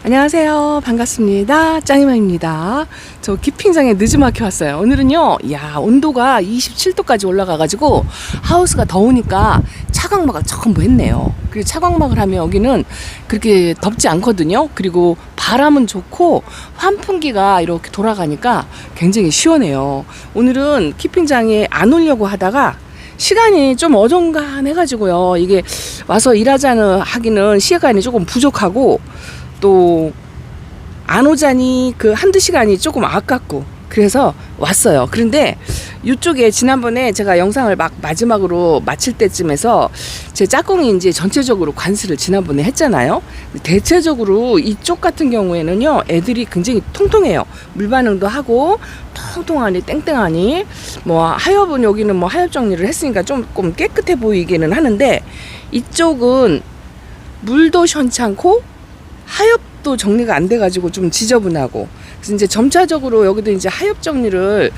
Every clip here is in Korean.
안녕하세요. 반갑습니다. 짱이맘입니다. 저 키핑장에 늦지막히 왔어요. 오늘은요, 온도가 27도까지 올라가가지고 하우스가 더우니까 차광막을 전부 했네요. 그리고 차광막을 하면 여기는 그렇게 덥지 않거든요. 그리고 바람은 좋고 환풍기가 이렇게 돌아가니까 굉장히 시원해요. 오늘은 키핑장에 안 오려고 하다가 시간이 좀 어정간해가지고요. 이게 와서 일하자는 하기는 시간이 조금 부족하고 또 안 오자니 그 한두 시간이 조금 아깝고 그래서 왔어요. 그런데 이쪽에 지난번에 제가 영상을 막 마지막으로 마칠 때쯤에서 제 짝꿍이 이제 전체적으로 관수를 지난번에 했잖아요. 대체적으로 이쪽 같은 경우에는요, 애들이 굉장히 통통해요. 물 반응도 하고 통통하니 땡땡하니 뭐 하엽은 여기는 뭐 하엽 정리를 했으니까 조금 깨끗해 보이기는 하는데 이쪽은 물도 시원찮고 하엽도 정리가 안 돼가지고 좀 지저분하고 그래서 이제 점차적으로 여기도 이제 하엽 정리를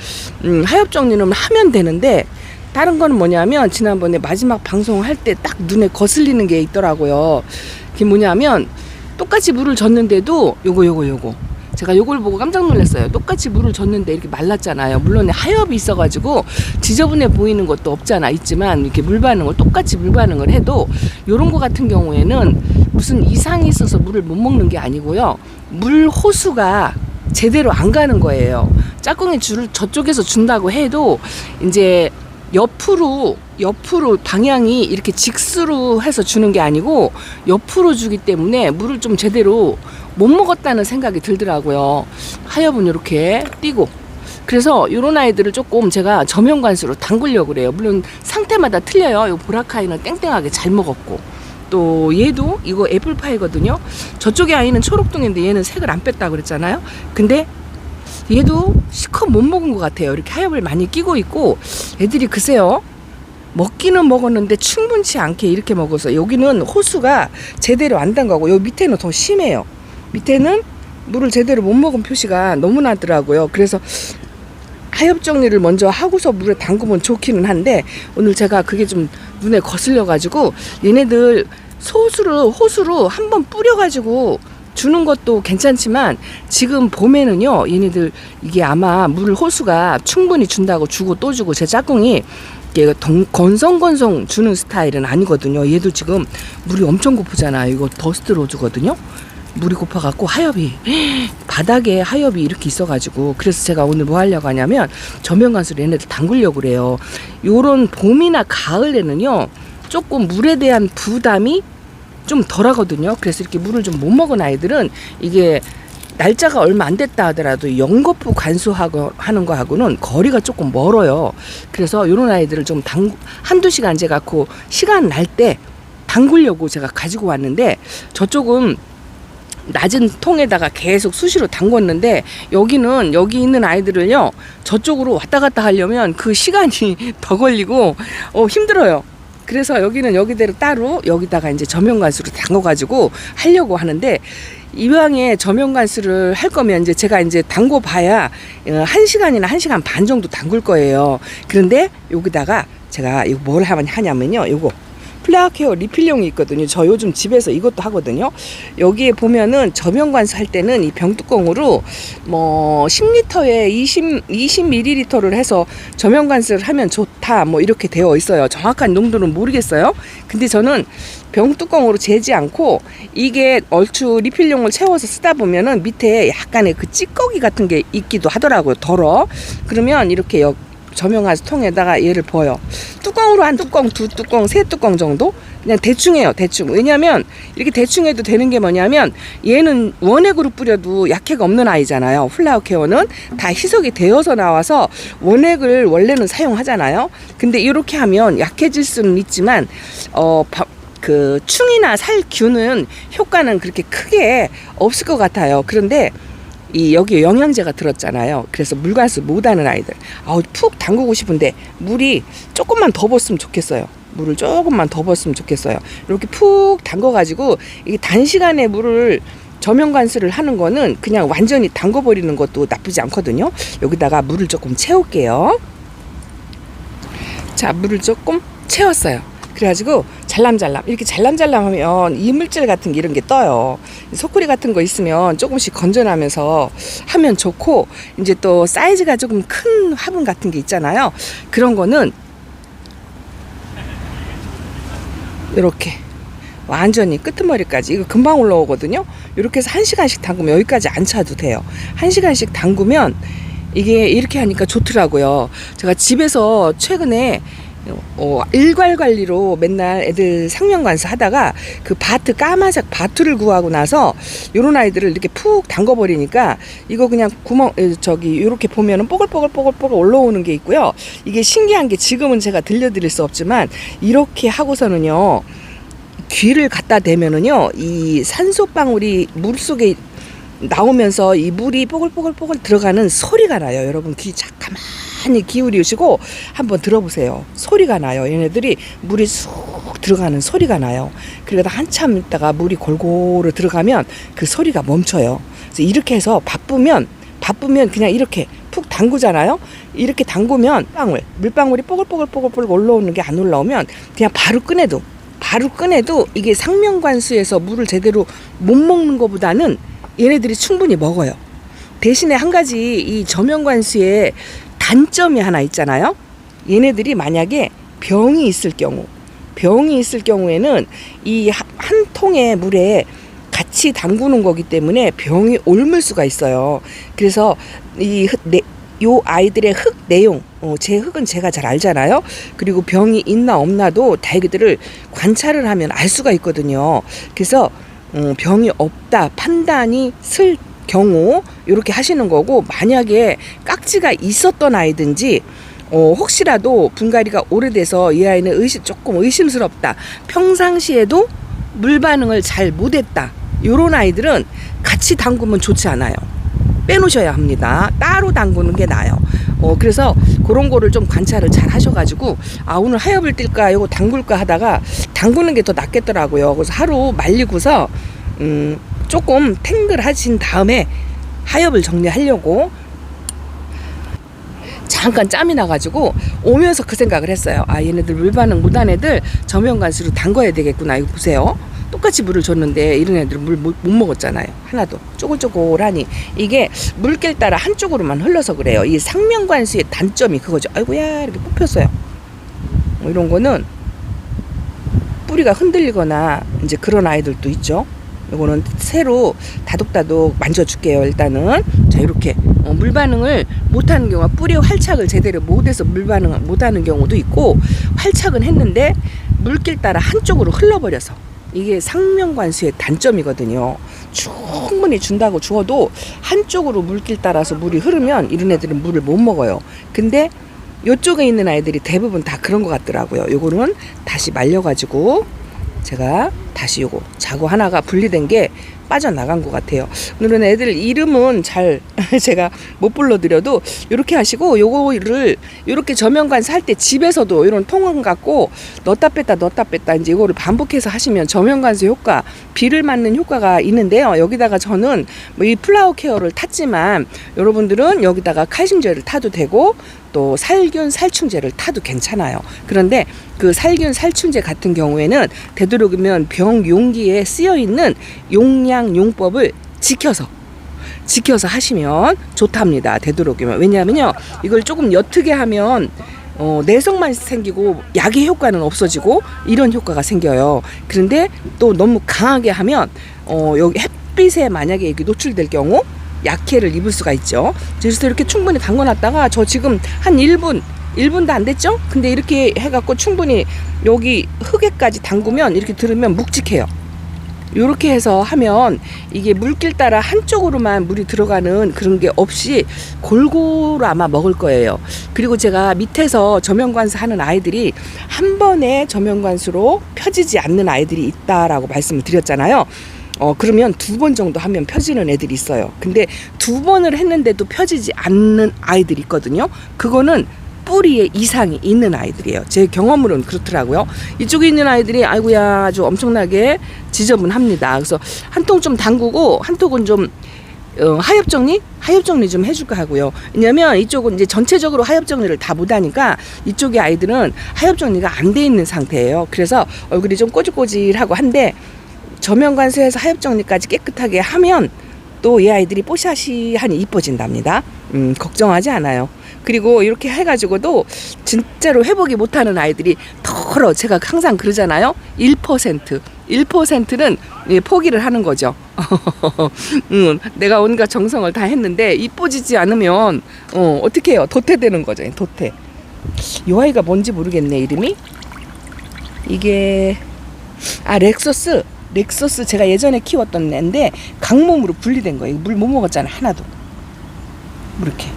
하면 되는데 다른 거는 뭐냐면 지난번에 마지막 방송할 때 딱 눈에 거슬리는 게 있더라고요. 그게 뭐냐면 똑같이 물을 줬는데도 요거 제가 요걸 보고 깜짝 놀랐어요. 똑같이 물을 줬는데 이렇게 말랐잖아요. 물론 하엽이 있어가지고 지저분해 보이는 것도 있지만 이렇게 물 반응을 똑같이 물 반응을 해도 요런 거 같은 경우에는 무슨 이상이 있어서 물을 못 먹는 게 아니고요. 물 호수가 제대로 안 가는 거예요. 짝꿍이 줄을 저쪽에서 준다고 해도 이제 옆으로 방향이 이렇게 직수로 해서 주는 게 아니고 옆으로 주기 때문에 물을 좀 제대로 못 먹었다는 생각이 들더라고요. 하엽은 이렇게 띄고 그래서 이런 아이들을 조금 제가 저면관수로 담그려고 그래요. 물론 상태마다 틀려요. 이 보라카이는 땡땡하게 잘 먹었고 또 얘도 이거 애플파이거든요. 저쪽의 아이는 초록둥인데 얘는 색을 안 뺐다 그랬잖아요. 근데 얘도 실컷 못 먹은 것 같아요. 이렇게 하엽을 많이 끼고 있고 애들이 글쎄요, 먹기는 먹었는데 충분치 않게 이렇게 먹어서 여기는 호수가 제대로 안 담가고 여기 밑에는 더 심해요. 밑에는 물을 제대로 못 먹은 표시가 너무 나더라고요. 그래서 하엽 정리를 먼저 하고서 물에 담그면 좋기는 한데 오늘 제가 그게 좀 눈에 거슬려 가지고 얘네들 호수로 한번 뿌려 가지고 주는 것도 괜찮지만 지금 봄에는요, 얘네들 이게 아마 물 호수가 충분히 준다고 주고 또 주고 제 짝꿍이 이게 건성건성 주는 스타일은 아니거든요. 얘도 지금 물이 엄청 고프잖아요. 이거 더스트 로즈거든요. 물이 고파갖고 하엽이 바닥에 하엽이 이렇게 있어가지고 그래서 제가 오늘 뭐 하려고 하냐면 저면관수로 얘네들 담그려고 그래요. 요런 봄이나 가을에는요 조금 물에 대한 부담이 좀 덜하거든요. 그래서 이렇게 물을 좀 못 먹은 아이들은 이게 날짜가 얼마 안 됐다 하더라도 연거푸 관수하고 하는 거하고는 거리가 조금 멀어요. 그래서 요런 아이들을 좀 한두 시간 제가 갖고 시간 날 때 담그려고 제가 가지고 왔는데 저쪽은 낮은 통에다가 계속 수시로 담궜는데 여기 있는 아이들을요 저쪽으로 왔다 갔다 하려면 그 시간이 더 걸리고 힘들어요. 그래서 여기는 여기대로 따로 여기다가 이제 저면관수로 담궈가지고 하려고 하는데 이왕에 저면관수를 할 거면 이제 제가 이제 담궈 봐야 1시간이나 1시간 반 정도 담글 거예요. 그런데 여기다가 제가 이거 뭘 하냐면요, 요거 플라워케어 리필용이 있거든요. 저 요즘 집에서 이것도 하거든요. 여기에 보면은 저면관수 할 때는 이 병뚜껑으로 뭐 10리터에 20ml를 해서 저면관수를 하면 좋다 뭐 이렇게 되어 있어요. 정확한 농도는 모르겠어요. 근데 저는 병뚜껑으로 재지 않고 이게 얼추 리필용을 채워서 쓰다 보면은 밑에 약간의 그 찌꺼기 같은 게 있기도 하더라고요. 덜어. 그러면 이렇게 저면관수 통에다가 얘를 부어요. 뚜껑으로 한 뚜껑, 두 뚜껑, 세 뚜껑 정도? 그냥 대충 해요, 대충. 왜냐면 이렇게 대충 해도 되는 게 뭐냐면 얘는 원액으로 뿌려도 약해가 없는 아이잖아요. 플라워케어는 다 희석이 되어서 나와서 원액을 원래는 사용하잖아요. 근데 이렇게 하면 약해질 수는 있지만 그 충이나 살균은 효과는 그렇게 크게 없을 것 같아요. 그런데 여기 영양제가 들었잖아요. 그래서 물관수 못하는 아이들 푹 담그고 싶은데 물이 조금만 더 벗으면 좋겠어요. 물을 조금만 더 벗으면 좋겠어요. 이렇게 푹 담궈가지고 이게 단시간에 물을 저면관수를 하는 거는 그냥 완전히 담궈버리는 것도 나쁘지 않거든요. 여기다가 물을 조금 채울게요. 자, 물을 조금 채웠어요. 그래가지고 잘람잘람 이렇게 잘람잘람하면 이물질 같은 게 이런 게 떠요. 소쿠리 같은 거 있으면 조금씩 건져나면서 하면 좋고, 이제 또 사이즈가 조금 큰 화분 같은 게 있잖아요. 그런 거는 이렇게 완전히 끄트머리까지, 이거 금방 올라오거든요. 이렇게 해서 1시간씩 담그면, 여기까지 안 차도 돼요. 1시간씩 담그면 이게 이렇게 하니까 좋더라고요. 제가 집에서 최근에 일괄 관리로 맨날 애들 상면관수 하다가 그 바트, 까만색 바트를 구하고 나서 요런 아이들을 이렇게 푹 담궈 버리니까 이거 그냥 구멍 요렇게 보면은 뽀글뽀글 올라오는 게 있고요. 이게 신기한 게, 지금은 제가 들려드릴 수 없지만 이렇게 하고서는요, 귀를 갖다 대면은요, 이 산소방울이 물속에 나오면서 이 물이 뽀글뽀글 들어가는 소리가 나요. 여러분 귀 가만히 기울이시고 한번 들어보세요. 소리가 나요. 얘네들이 물이 쑥 들어가는 소리가 나요. 그러다 한참 있다가 물이 골고루 들어가면 그 소리가 멈춰요. 그래서 이렇게 해서 바쁘면 그냥 이렇게 푹 담그잖아요. 이렇게 담그면 물방울이 뽀글뽀글 올라오는 게 안 올라오면 그냥 바로 꺼내도 이게 상면관수에서 물을 제대로 못 먹는 것보다는 얘네들이 충분히 먹어요. 대신에 한 가지 이 저면관수에 단점이 하나 있잖아요. 얘네들이 만약에 병이 있을 경우에는 이 한 통의 물에 같이 담그는 거기 때문에 병이 옮을 수가 있어요. 그래서 요 아이들의 흙 내용, 제 흙은 제가 잘 알잖아요. 그리고 병이 있나 없나도 다이들을 관찰을 하면 알 수가 있거든요. 그래서 병이 없다 판단이 쓸 경우 이렇게 하시는 거고, 만약에 깍지가 있었던 아이든지 혹시라도 분갈이가 오래돼서 이 아이는 조금 의심스럽다, 평상시에도 물 반응을 잘 못했다, 요런 아이들은 같이 담그면 좋지 않아요. 빼놓으셔야 합니다. 따로 담그는 게 나아요. 그래서 그런 거를 좀 관찰을 잘 하셔가지고, 오늘 하엽을 뛸까 이거 담글까 하다가 담그는 게 더 낫겠더라고요. 그래서 하루 말리고서 조금 탱글하신 다음에 하엽을 정리하려고 잠깐 짬이 나가지고 오면서 그 생각을 했어요. 얘네들 물 반응 못한 애들 저면관수로 담궈야 되겠구나. 이거 보세요. 똑같이 물을 줬는데 이런 애들은 물 못 먹었잖아요. 하나도 쪼글쪼글하니 이게 물길 따라 한쪽으로만 흘러서 그래요. 이 상면관수의 단점이 그거죠. 아이고야, 이렇게 뽑혔어요. 이런 거는 뿌리가 흔들리거나 이제 그런 아이들도 있죠. 이거는 새로 다독다독 만져줄게요. 일단은 자, 이렇게 물 반응을 못하는 경우가, 뿌리 활착을 제대로 못해서 물 반응을 못하는 경우도 있고, 활착은 했는데 물길 따라 한쪽으로 흘러버려서, 이게 상면관수의 단점이거든요. 충분히 준다고 주어도 한쪽으로 물길 따라서 물이 흐르면 이런 애들은 물을 못 먹어요. 근데 이쪽에 있는 아이들이 대부분 다 그런 것 같더라고요. 요거는 다시 말려가지고 제가 다시 요거 자구 하나가 분리된 게 빠져나간 것 같아요. 오늘은 애들 이름은 잘 제가 못 불러드려도 이렇게 하시고, 요거를 이렇게 저면관수 할 때 집에서도 이런 통을 갖고 넣었다 뺐다 이제 이거를 반복해서 하시면 저면관수 효과, 비를 맞는 효과가 있는데요. 여기다가 저는 이 플라워 케어를 탔지만 여러분들은 여기다가 칼슘제를 타도 되고 또 살균 살충제를 타도 괜찮아요. 그런데 그 살균 살충제 같은 경우에는 되도록이면 병 용기에 쓰여 있는 용량 용법을 지켜서 하시면 좋답니다. 되도록이면. 왜냐하면요, 이걸 조금 옅게 하면 내성만 생기고 약의 효과는 없어지고 이런 효과가 생겨요. 그런데 또 너무 강하게 하면 여기 햇빛에 만약에 이렇게 노출될 경우 약해를 입을 수가 있죠. 그래서 이렇게 충분히 담궈놨다가 저 지금 한 1분도 안 됐죠? 근데 이렇게 해갖고 충분히 여기 흙에까지 담그면 이렇게 들으면 묵직해요. 이렇게 해서 하면 이게 물길 따라 한쪽으로만 물이 들어가는 그런 게 없이 골고루 아마 먹을 거예요. 그리고 제가 밑에서 저면관수 하는 아이들이 한 번에 저면관수로 펴지지 않는 아이들이 있다라고 말씀을 드렸잖아요. 그러면 2번 정도 하면 펴지는 애들이 있어요. 근데 2번을 했는데도 펴지지 않는 아이들이 있거든요. 그거는 뿌리에 이상이 있는 아이들이에요. 제 경험으로는 그렇더라고요. 이쪽에 있는 아이들이 아이고야 아주 엄청나게 지저분합니다. 그래서 한 통 좀 담그고 한 통은 좀 하엽 정리 좀 해줄까 하고요. 왜냐면 이쪽은 이제 전체적으로 하엽 정리를 다 못하니까 이쪽의 아이들은 하엽 정리가 안 돼 있는 상태예요. 그래서 얼굴이 좀 꼬질꼬질하고 한데 저면관수에서 하엽 정리까지 깨끗하게 하면 또 이 아이들이 뽀샤시하니 이뻐진답니다. 걱정하지 않아요. 그리고 이렇게 해가지고도 진짜로 회복이 못하는 아이들이 덜어. 제가 항상 그러잖아요. 1%는 포기를 하는 거죠. 내가 온갖 정성을 다 했는데 이뻐지지 않으면 어떻게 해요? 도태되는 거죠. 도태. 이 아이가 뭔지 모르겠네. 이름이 이게 렉소스 제가 예전에 키웠던 애인데 강몸으로 분리된 거예요. 물 못 먹었잖아. 하나도. 이렇게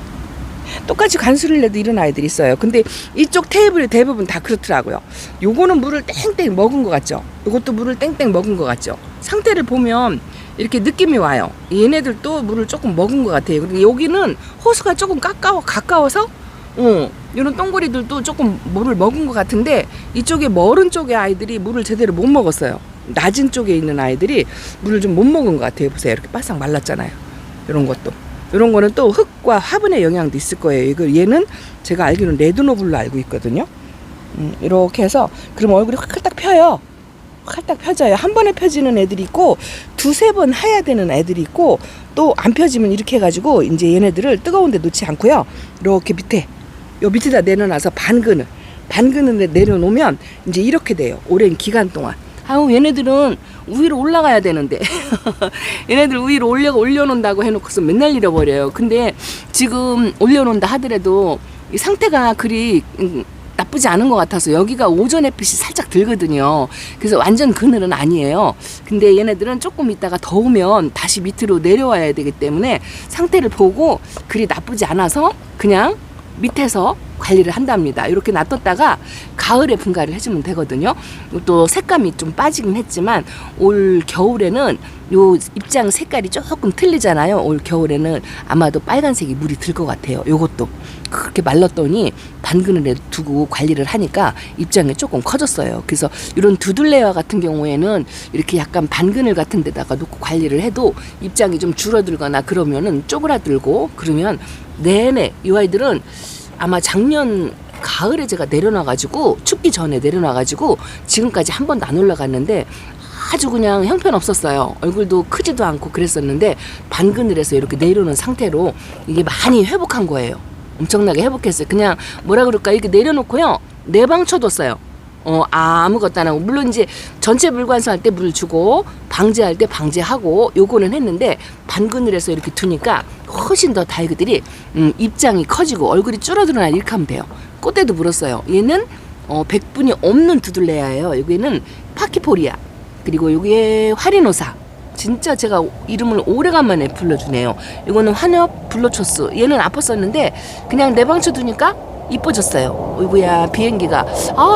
똑같이 간수를 내도 이런 아이들이 있어요. 근데 이쪽 테이블이 대부분 다 그렇더라고요. 요거는 물을 땡땡 먹은 것 같죠. 요것도 물을 땡땡 먹은 것 같죠. 상태를 보면 이렇게 느낌이 와요. 얘네들도 물을 조금 먹은 것 같아요. 그리고 여기는 호수가 조금 가까워서 이런 똥고리들도 조금 물을 먹은 것 같은데 이쪽에 멀은 쪽의 아이들이 물을 제대로 못 먹었어요. 낮은 쪽에 있는 아이들이 물을 좀 못 먹은 것 같아요. 보세요. 이렇게 바싹 말랐잖아요. 이런 것도. 이런 거는 또 흙과 화분의 영향도 있을 거예요. 이거 얘는 제가 알기로는 레드노블로 알고 있거든요. 이렇게 해서 그럼 얼굴이 활딱 펴요. 활딱 펴져요. 한 번에 펴지는 애들이 있고 두세 번 해야 되는 애들이 있고 또 안 펴지면 이렇게 해가지고 이제 얘네들을 뜨거운 데 놓지 않고요. 이렇게 요 밑에다 내려놔서 반그늘 내려놓으면 이제 이렇게 돼요. 오랜 기간 동안. 얘네들은 위로 올라가야 되는데 얘네들 위로 올려놓는다고 해놓고서 맨날 잃어버려요. 근데 지금 올려놓는다 하더라도 이 상태가 그리 나쁘지 않은 것 같아서 여기가 오전 햇빛이 살짝 들거든요. 그래서 완전 그늘은 아니에요. 근데 얘네들은 조금 있다가 더우면 다시 밑으로 내려와야 되기 때문에 상태를 보고 그리 나쁘지 않아서 그냥 밑에서 관리를 한답니다. 이렇게 놔뒀다가 가을에 분갈이를 해주면 되거든요. 또 색감이 좀 빠지긴 했지만 올 겨울에는 요 입장 색깔이 조금 틀리잖아요. 올 겨울에는 아마도 빨간색이 물이 들 것 같아요. 요것도 그렇게 말랐더니 반그늘에 두고 관리를 하니까 입장이 조금 커졌어요. 그래서 이런 두들레와 같은 경우에는 이렇게 약간 반그늘 같은 데다가 놓고 관리를 해도 입장이 좀 줄어들거나 그러면은 쪼그라들고 그러면 내내 이 아이들은 아마 작년 가을에 제가 내려놔가지고 춥기 전에 내려놔가지고 지금까지 한 번도 안 올라갔는데 아주 그냥 형편없었어요. 얼굴도 크지도 않고 그랬었는데 반그늘에서 이렇게 내려놓은 상태로 이게 많이 회복한 거예요. 엄청나게 회복했어요. 그냥 뭐라 그럴까 이렇게 내려놓고요. 내방 쳐뒀어요. 아무것도 안 하고 물론 이제 전체 물관수할 때 물 주고 방제할 때 방제하고 요거는 했는데 반그늘에서 이렇게 두니까 훨씬 더 다이그들이 입장이 커지고 얼굴이 줄어들어나 이렇게 하면 돼요. 꽃대도 물었어요. 얘는 백분이 없는 두들레야예요. 여기는 파키포리아 그리고 여기에 화리노사 진짜 제가 이름을 오래간만에 불러주네요. 이거는 환엽 블로초스 얘는 아팠었는데 그냥 내방쳐 두니까 이뻐졌어요. 어이구야 비행기가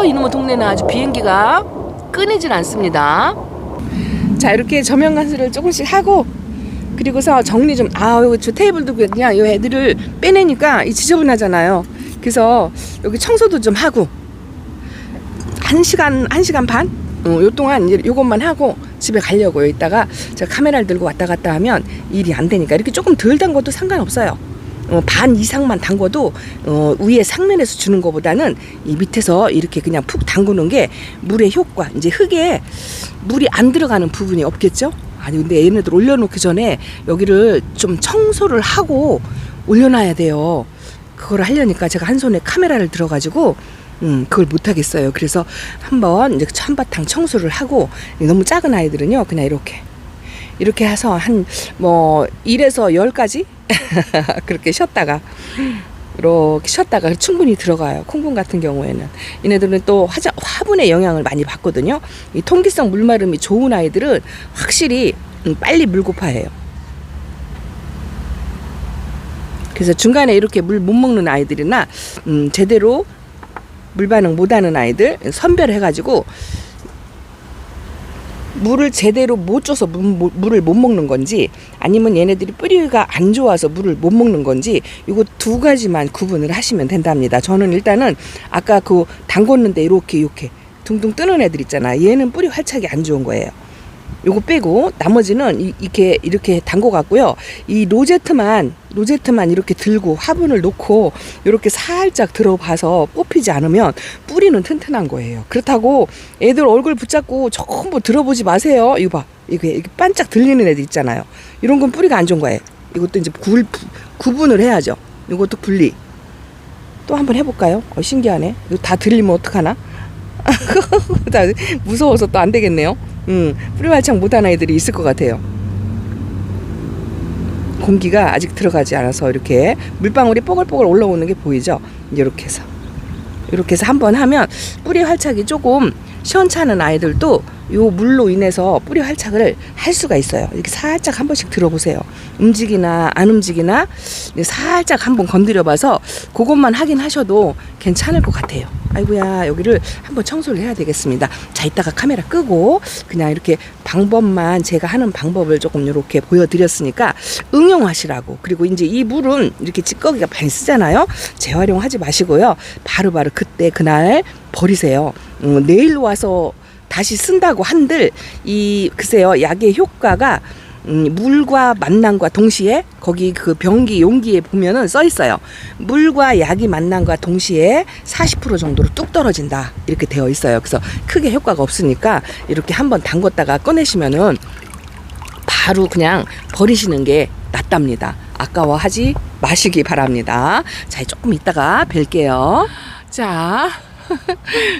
이놈의 동네는 아주 비행기가 끊이질 않습니다. 자 이렇게 저면 간수를 조금씩 하고 그리고서 정리 좀 저 테이블도 그냥 이 애들을 빼내니까 이 지저분하잖아요. 그래서 여기 청소도 좀 하고 1시간 반? 요 동안 이제 요것만 하고 집에 가려고요. 이따가 제가 카메라를 들고 왔다 갔다 하면 일이 안 되니까 이렇게 조금 덜 담궈도 상관없어요. 반 이상만 담궈도 위에 상면에서 주는 것보다는 이 밑에서 이렇게 그냥 푹 담그는 게 물의 효과 이제 흙에 물이 안 들어가는 부분이 없겠죠. 아니 근데 얘네들 올려놓기 전에 여기를 좀 청소를 하고 올려놔야 돼요. 그걸 하려니까 제가 한 손에 카메라를 들어가지고 그걸 못하겠어요. 그래서 한번 이제 한바탕 청소를 하고 너무 작은 아이들은요 그냥 이렇게 해서 한 1에서 10까지 그렇게 쉬었다가 충분히 들어가요. 콩분 같은 경우에는 얘네들은 또 화분의 영향을 많이 받거든요. 이 통기성 물마름이 좋은 아이들은 확실히 빨리 물고파해요. 그래서 중간에 이렇게 물 못 먹는 아이들이나 제대로 물 반응 못하는 아이들 선별해가지고 물을 제대로 못 줘서 물을 못 먹는 건지 아니면 얘네들이 뿌리가 안 좋아서 물을 못 먹는 건지 이거 두 가지만 구분을 하시면 된답니다. 저는 일단은 아까 담궜는데 이렇게 둥둥 뜨는 애들 있잖아. 얘는 뿌리 활착이 안 좋은 거예요. 요거 빼고 나머지는 이렇게 담궈 갖고요. 이 로제트만 이렇게 들고 화분을 놓고 이렇게 살짝 들어봐서 뽑히지 않으면 뿌리는 튼튼한 거예요. 그렇다고 애들 얼굴 붙잡고 전부 들어보지 마세요. 이거 봐. 이게 반짝 들리는 애들 있잖아요. 이런 건 뿌리가 안 좋은 거예요. 이것도 이제 구분을 해야죠. 이것도 분리. 또 한번 해볼까요? 신기하네. 이거 다 들리면 어떡하나? 무서워서 또 안 되겠네요. 뿌리 활착 못하는 애들이 있을 것 같아요. 공기가 아직 들어가지 않아서 이렇게 물방울이 뽀글뽀글 올라오는 게 보이죠? 이렇게 해서 한번 하면 뿌리 활착이 조금 시원찮은 아이들도 요 물로 인해서 뿌리 활착을 할 수가 있어요. 이렇게 살짝 한 번씩 들어보세요. 움직이나 안 움직이나 살짝 한번 건드려 봐서 그것만 확인하셔도 괜찮을 것 같아요. 아이고야, 여기를 한번 청소를 해야 되겠습니다. 자, 이따가 카메라 끄고 그냥 이렇게 방법만, 제가 하는 방법을 조금 이렇게 보여드렸으니까 응용하시라고. 그리고 이제 이 물은 이렇게 찌꺼기가 많이 쓰잖아요. 재활용하지 마시고요. 바로바로 그때 그날 버리세요. 내일 와서 다시 쓴다고 한들 글쎄요, 약의 효과가 물과 만남과 동시에 거기 그 병기 용기에 보면은 써 있어요. 물과 약이 만남과 동시에 40% 정도로 뚝 떨어진다, 이렇게 되어 있어요. 그래서 크게 효과가 없으니까 이렇게 한번 담궜다가 꺼내시면은 바로 그냥 버리시는 게 낫답니다. 아까워하지 마시기 바랍니다. 자, 조금 이따가 뵐게요. 자,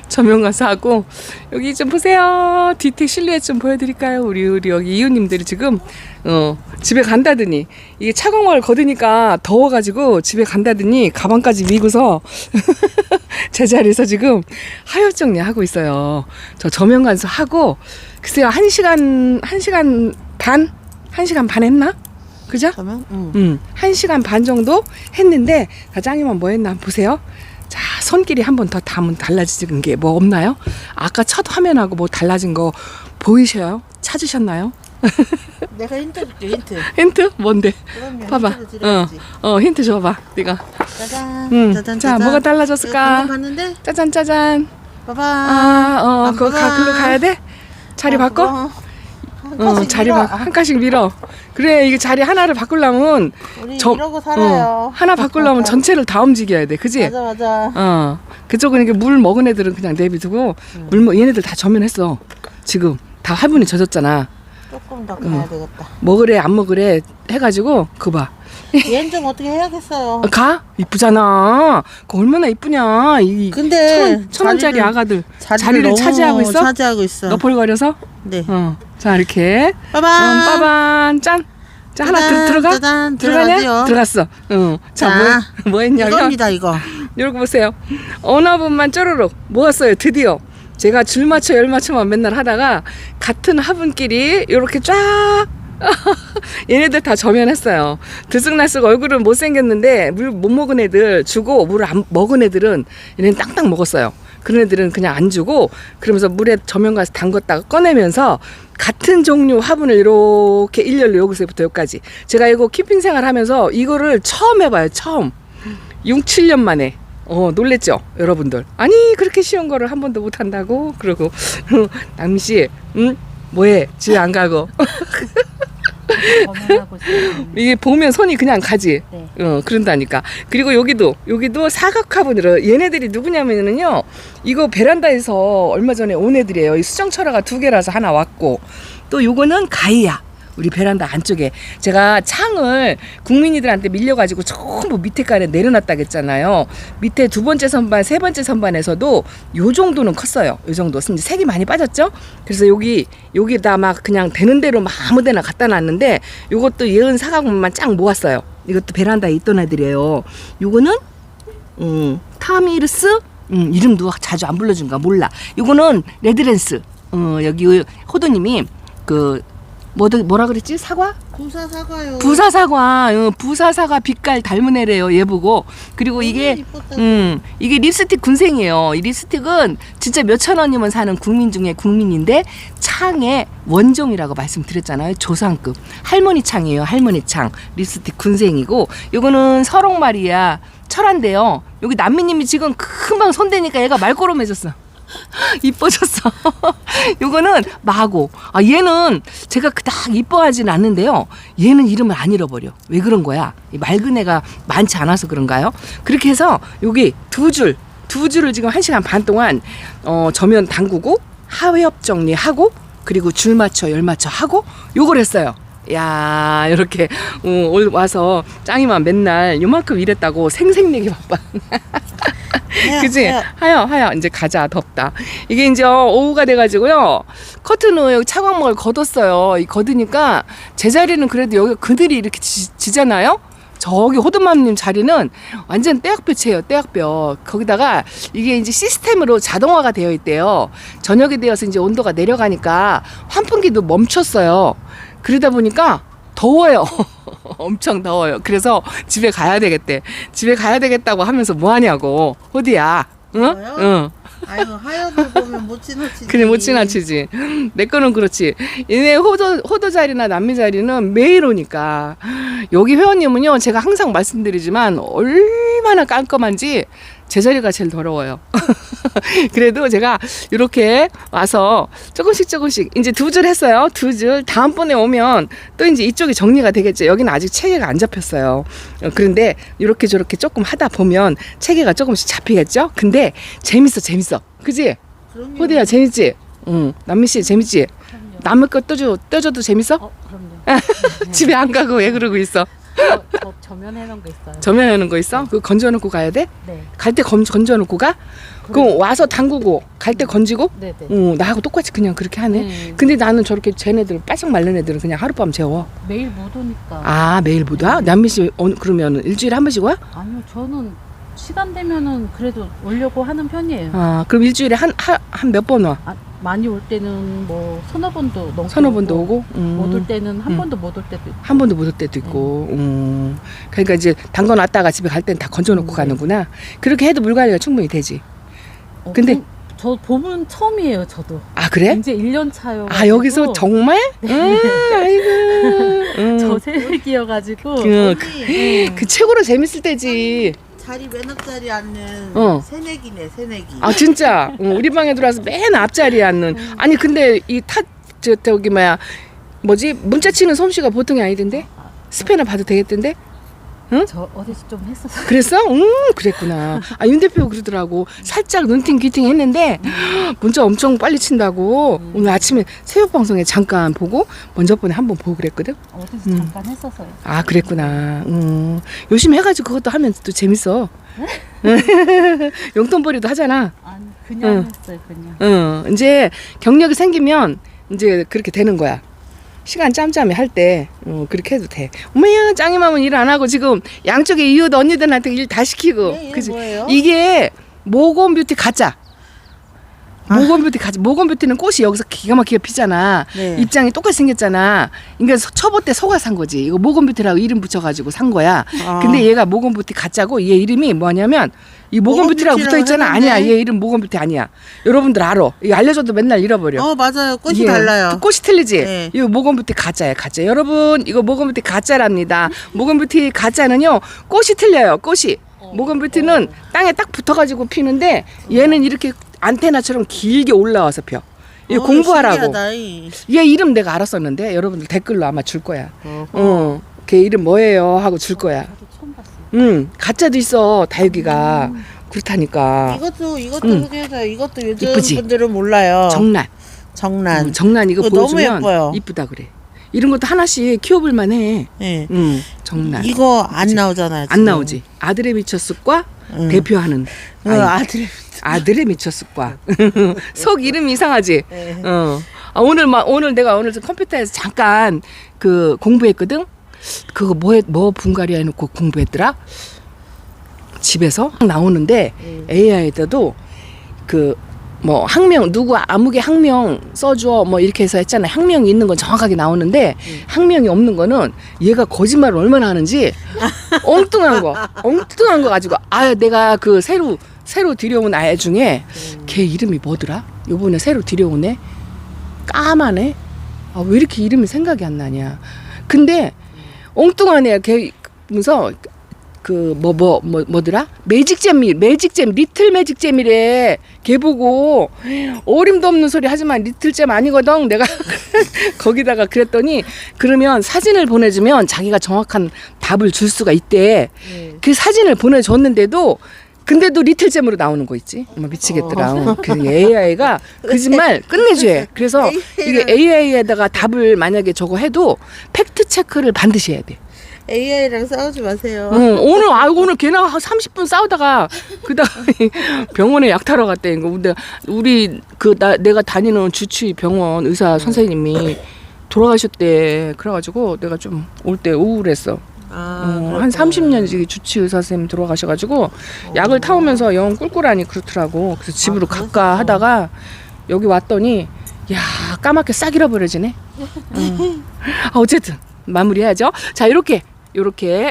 조명 가서 하고, 여기 좀 보세요. 뒤태 실루엣 좀 보여드릴까요? 우리 여기 이웃님들이 지금 집에 간다더니, 이게 차광막을 걷으니까 더워가지고 집에 간다더니 가방까지 미고서 제자리에서 지금 하얏 정리하고 있어요. 저 조명 간서 하고, 글쎄요, 1시간 반 했나? 그죠? 조명? 1시간 반 정도 했는데, 짱이만 뭐 했나 한번 보세요. 자, 손길이 한 번 더 담은 달라진 게 뭐 없나요? 아까 첫 화면하고 뭐 달라진 거 보이셔요? 찾으셨나요? 내가 힌트 줄게, 힌트. 힌트? 뭔데? 그럼요, 봐봐. 힌트를 드려야지. 힌트 줘봐, 네가. 짜잔, 짜잔, 자, 짜잔. 뭐가 달라졌을까? 방금 봤는데? 짜잔, 짜잔. 봐봐. 그거 글로 가야 돼? 자리 바꿔? 자리 바꿔. 한 칸씩 밀어. 그래, 이게 자리 하나를 바꾸려면 우리 이러고 살아요. 하나 바꾸려면 전체를 다 움직여야 돼, 그지? 맞아. 그쪽은 이게 물 먹은 애들은 그냥 내비두고 얘네들 다 저면했어. 지금 다 화분이 젖었잖아. 조금 더 가야 되겠다. 먹으래 안 먹으래 해가지고 그거 봐. 얘는 좀 어떻게 해야겠어요. 가? 이쁘잖아. 그거 얼마나 이쁘냐. 근데 천 원짜리 아가들 자리를 너무 차지하고 있어? 차지하고 있어. 너펄거려서? 네. 자, 이렇게 빠밤. 빠밤. 짠. 자, 하나 들어가? 짜잔, 들어가냐? 들어가죠. 들어갔어. 자, 뭐 했냐면 이겁니다, 이거. 이러고 보세요. 어느 분만 쪼르륵 모았어요. 드디어. 제가 줄 맞춰 열 맞춰만 맨날 하다가 같은 화분끼리 이렇게 쫙 얘네들 다 저면했어요. 들쑥날쑥 얼굴은 못생겼는데 물 못 먹은 애들 주고 물을 안 먹은 애들은 얘네는 땅땅 먹었어요. 그런 애들은 그냥 안 주고, 그러면서 물에 저면 가서 담궜다가 꺼내면서 같은 종류 화분을 이렇게 일렬로 여기서부터 여기까지. 제가 이거 캠핑 생활 하면서 이거를 처음 해봐요. 처음. 6, 7년 만에. 놀랬죠, 여러분들. 아니, 그렇게 쉬운 거를 한 번도 못 한다고? 그러고 남씨, 뭐해? 집에 안 가고. 이게 보면 손이 그냥 가지. 네. 그런다니까. 그리고 여기도 사각 화분으로, 얘네들이 누구냐면요, 이거 베란다에서 얼마 전에 온 애들이에요. 이 수정철화가 2개라서 하나 왔고, 또 요거는 가이아. 우리 베란다 안쪽에 제가 창을 국민이들한테 밀려가지고 전부 밑에까지 내려놨다겠잖아요. 밑에 2번째 선반, 3번째 선반에서도 요 정도는 컸어요. 요 정도. 이제 색이 많이 빠졌죠? 그래서 여기다 막 그냥 되는 대로 막 아무데나 갖다 놨는데, 요것도 예은 사각문만 쫙 모았어요. 이것도 베란다에 있던 애들이에요. 요거는 타미르스, 이름도 자주 안 불러준가 몰라. 요거는 레드랜스. 여기 호두님이 뭐라 그랬지? 사과? 부사사과요. 부사사과 빛깔 닮은 애래요. 얘 보고. 그리고 이게 립스틱 군생이에요. 이 립스틱은 진짜 몇천 원이면 사는 국민 중에 국민인데, 창의 원종이라고 말씀드렸잖아요. 조상급 할머니 창이에요. 할머니 창 립스틱 군생이고, 요거는 서롱마리아 철화인데요. 여기 남미님이 지금 금방 손대니까 얘가 말꼬름해졌어. 이뻐졌어. 요거는 마고. 아, 얘는 제가 그닥 이뻐하진 않는데요. 얘는 이름을 안 잃어버려. 왜 그런 거야? 이 맑은 애가 많지 않아서 그런가요? 그렇게 해서 여기 두 줄을 지금 1시간 반 동안 저면 담그고 하엽 정리하고 그리고 줄 맞춰 열 맞춰 하고 요걸 했어요. 야, 이렇게 올 와서 짱이만 맨날 요만큼 일했다고 생색내기 바빠. 그치? 하여 이제 가자. 덥다. 이게 이제 오후가 돼가지고요. 커튼을 여기 차광막을 걷었어요. 이 걷으니까 제 자리는 그래도 여기 그들이 이렇게 지잖아요. 저기 호두맘님 자리는 완전 떼약볕이에요. 떼약볕. 거기다가 이게 이제 시스템으로 자동화가 되어 있대요. 저녁이 되어서 이제 온도가 내려가니까 환풍기도 멈췄어요. 그러다 보니까 더워요. 엄청 더워요. 그래서 집에 가야 되겠대. 집에 가야 되겠다고 하면서 뭐 하냐고. 호디야. 응? 저요? 응. 아유, 하엽을 보면 못 지나치지. 그래, 못 지나치지. 내 거는 그렇지. 얘네 호도 자리나 남미 자리는 매일 오니까. 여기 회원님은요, 제가 항상 말씀드리지만 얼마나 깔끔한지 제 자리가 제일 더러워요. 그래도 제가 이렇게 와서 조금씩 이제 2줄 했어요. 2줄. 다음번에 오면 또 이제 이쪽이 정리가 되겠죠. 여기는 아직 체계가 안 잡혔어요. 그런데 이렇게 저렇게 조금 하다 보면 체계가 조금씩 잡히겠죠. 근데 재밌어. 그지? 그럼요. 호디야 재밌지? 응. 남미 씨 재밌지? 그럼요. 남의 거 떼줘도 재밌어? 그럼요. 집에 안 가고 왜 그러고 있어? 저 저면해놓은 거 있어요. 저면하는 거 있어? 그거 건져놓고 가야 돼? 네. 갈 때 건져놓고 가? 그럼 와서 담그고 갈 때 건지고? 네네. 나하고 똑같이 그냥 그렇게 하네. 네. 근데 나는 저렇게 쟤네들 바짝 마른 애들은 그냥 하룻밤 재워. 매일 못 오니까. 아, 매일 못 와? 남미 씨 그러면 일주일에 한 번씩 와? 아니요, 저는 시간 되면은 그래도 오려고 하는 편이에요. 아, 그럼 일주일에 한 몇 번 와? 아, 많이 올 때는 뭐 서너 번도 넘고 서너 번도 오고? 못 올 때는 한 음. 번도 못 올 때도 있고. 한 번도 못 올 때도 있고. 그러니까 이제 담궈놨다가 집에 갈 땐 다 건져놓고 네. 가는구나. 그렇게 해도 물 관리가 충분히 되지. 근데- 저 봄은 처음이에요, 저도. 아, 그래? 이제 1년 차요. 아, 여기서 정말? 아이고. 저 새내기여가지고. 그 최고로 재밌을 때지. 자리 맨 앞자리 앉는 새내기네, 새내기. 아, 진짜. 우리 방에 들어와서 맨 앞자리에 앉는. 아니, 근데 저기 뭐지? 문자 치는 솜씨가 보통이 아니던데? 스패너 봐도 되겠던데? 저 어디서 좀 했었어요. 그랬어? 그랬구나. 아, 윤 대표 그러더라고. 살짝 눈팅 귀팅 했는데 문자 엄청 빨리 친다고. 오늘 아침에 새벽 방송에 잠깐 보고 먼저 번에 한번 보고 그랬거든. 어디서 잠깐 했었어요. 아, 그랬구나. 열심히 해가지고 그것도 하면 또 재밌어. 용돈벌이도 하잖아. 아니, 그냥 했어요, 그냥. 이제 경력이 생기면 이제 그렇게 되는 거야. 시간 짬짬이 할 때 그렇게 해도 돼. 어머야, 짱이맘은 일 안 하고 지금 양쪽에 이웃 언니들한테 일 다 시키고. 네, 그치? 뭐예요? 이게 모건 뷰티 가짜. 모건 뷰티 가짜. 모건 뷰티는 꽃이 여기서 기가 막히게 피잖아. 네. 입장이 똑같이 생겼잖아. 그러니까 초보 때 속아 산 거지. 이거 모건 뷰티라고 이름 붙여가지고 산 거야. 아. 근데 얘가 모건 뷰티 가짜고 얘 이름이 뭐냐면 이 모건 모건 뷰티라고 뷰티라고 붙어 있잖아. 했는데. 아니야. 얘 이름 모건 뷰티 아니야. 여러분들 알아. 이거 알려줘도 맨날 잃어버려. 맞아요. 꽃이 예, 달라요. 꽃이 틀리지? 네. 이거 모건 뷰티 가짜예요, 가짜. 여러분, 이거 모건 뷰티 가짜랍니다. 모건 뷰티 가짜는요, 꽃이 틀려요, 꽃이. 모건 뷰티는 땅에 딱 붙어가지고 피는데, 얘는 이렇게 안테나처럼 길게 올라와서 펴. 이거 공부하라고. 신기하다. 얘 이름 내가 알았었는데, 여러분들 댓글로 아마 줄 거야. 걔 이름 뭐예요? 하고 줄 거야. 저도 처음 봤어요. 가짜도 있어, 다육이가. 그렇다니까. 이것도 응. 소개해줘요. 이것도 요즘 이쁘지? 분들은 몰라요. 정란. 정란. 정란 이거 이거 너무 보여주면 예뻐요. 이쁘다 그래. 이런 것도 하나씩 키워볼만 해. 예. 정란. 이거 안 나오잖아요. 안 나오지. 아들의 미처스과 대표하는 아이. 아들의 미처스과. 속 이름 이상하지. 네. 오늘 내가 컴퓨터에서 잠깐 그 공부했거든. 그거 뭐 분갈이 해놓고 공부했더라. 집에서 나오는데 AI에다도 그 뭐 학명 누구 아무개 학명 써줘 뭐 이렇게 해서 했잖아. 학명이 있는 건 정확하게 나오는데 학명이 없는 거는 얘가 거짓말을 얼마나 하는지 엉뚱한 거 가지고 내가 그 새로 들여온 아이 중에 걔 이름이 뭐더라? 요번에 새로 들여온 애 까만해. 왜 이렇게 이름이 생각이 안 나냐? 근데 엉뚱한 애야. 걔 그래서 뭐더라? 매직잼, 리틀 매직잼이래. 걔 보고 어림도 없는 소리 하지만 리틀잼 아니거든. 내가 거기다가 그랬더니 그러면 사진을 보내주면 자기가 정확한 답을 줄 수가 있대. 그 사진을 보내줬는데도 근데도 리틀잼으로 나오는 거 있지? 엄마 미치겠더라. 그 AI가 거짓말 끝내줘야. 그래서 이게 AI에다가 답을 만약에 저거 해도 팩트 체크를 반드시 해야 돼. AI랑 싸우지 마세요. 오늘 걔랑 30분 싸우다가 그다가 병원에 약 타러 갔대. 근데 우리 내가 다니는 주치의 병원 의사 선생님이 돌아가셨대. 그래가지고 내가 좀 올 때 우울했어. 한 30년 주치 의사 선생님 돌아가셔가지고 약을 타오면서 영 꿀꿀하니 그렇더라고. 그래서 집으로 갈까 하다가 여기 왔더니 야 까맣게 싹 잃어버려지네. 어쨌든 마무리해야죠. 자 이렇게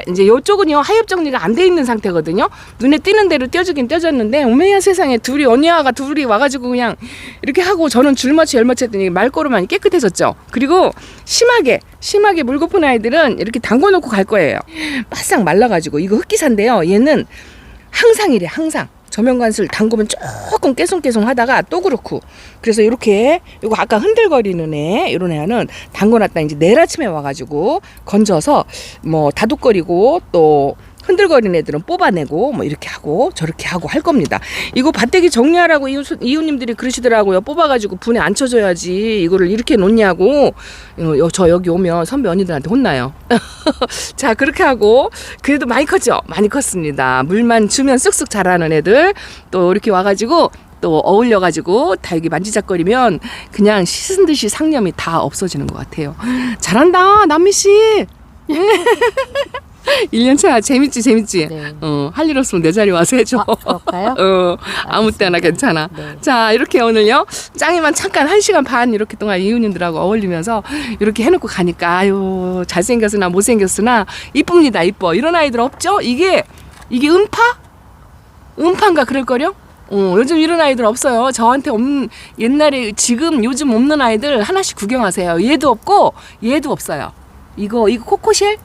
이제 이쪽은요 하엽 정리가 안 돼 있는 상태거든요. 눈에 띄는 대로 떼어주긴 떼어줬는데 어메야 세상에 언니와가 둘이 와가지고 그냥 이렇게 하고 저는 줄맞춰 열맞춰 했더니 말꼬르만이 깨끗해졌죠. 그리고 심하게 물 고픈 아이들은 이렇게 담궈놓고 갈 거예요. 바싹 말라가지고 이거 흑기사인데요. 얘는 항상 이래 항상. 저면관술 담그면 조금 깨송깨송 하다가 또 그렇고 그래서 이렇게 이거 아까 흔들거리는 애 이런 애는 담궈놨다 이제 내일 아침에 와가지고 건져서 뭐 다독거리고 또 흔들거리는 애들은 뽑아내고 뭐 이렇게 하고 저렇게 하고 할 겁니다. 이거 밭대기 정리하라고 이웃님들이 그러시더라고요. 뽑아가지고 분에 앉혀줘야지 이거를 이렇게 놓냐고. 저 여기 오면 선배 언니들한테 혼나요. 자 그렇게 하고 그래도 많이 컸죠. 많이 컸습니다. 물만 주면 쑥쑥 자라는 애들 또 이렇게 와가지고 또 어울려가지고 다 여기 만지작거리면 그냥 씻은 듯이 상념이 다 없어지는 것 같아요. 잘한다 남미씨. 1년차 재밌지? 네. 할 일 없으면 내 자리 와서 해줘. 그럴까요? 아무 때나 괜찮아. 네. 자, 이렇게 오늘요. 짱이만 잠깐 1시간 반 이렇게 동안 이웃님들하고 어울리면서 이렇게 해놓고 가니까 아유, 잘생겼으나 못생겼으나 이쁩니다. 이뻐. 이런 아이들 없죠? 이게 음파인가 그럴걸요? 요즘 이런 아이들 없어요. 저한테 없는 옛날에 지금 요즘 없는 아이들 하나씩 구경하세요. 얘도 없고 얘도 없어요. 이거 코코쉘?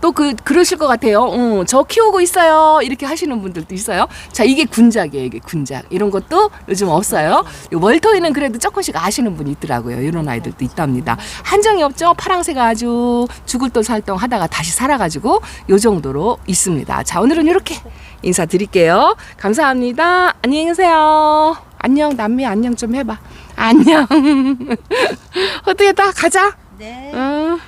또 그러실 것 같아요. 저 키우고 있어요. 이렇게 하시는 분들도 있어요. 자, 이게 군작이에요. 이게 군작. 이런 것도 요즘 없어요. 월터에는 그래도 조금씩 아시는 분이 있더라고요. 이런 아이들도 있답니다. 한정이 없죠. 파랑새가 아주 죽을 돈 살동 하다가 다시 살아가지고 요 정도로 있습니다. 자, 오늘은 이렇게 인사드릴게요. 감사합니다. 안녕히 계세요. 안녕, 남미 안녕 좀 해봐. 안녕. 어떻게 다 가자. 네. 응.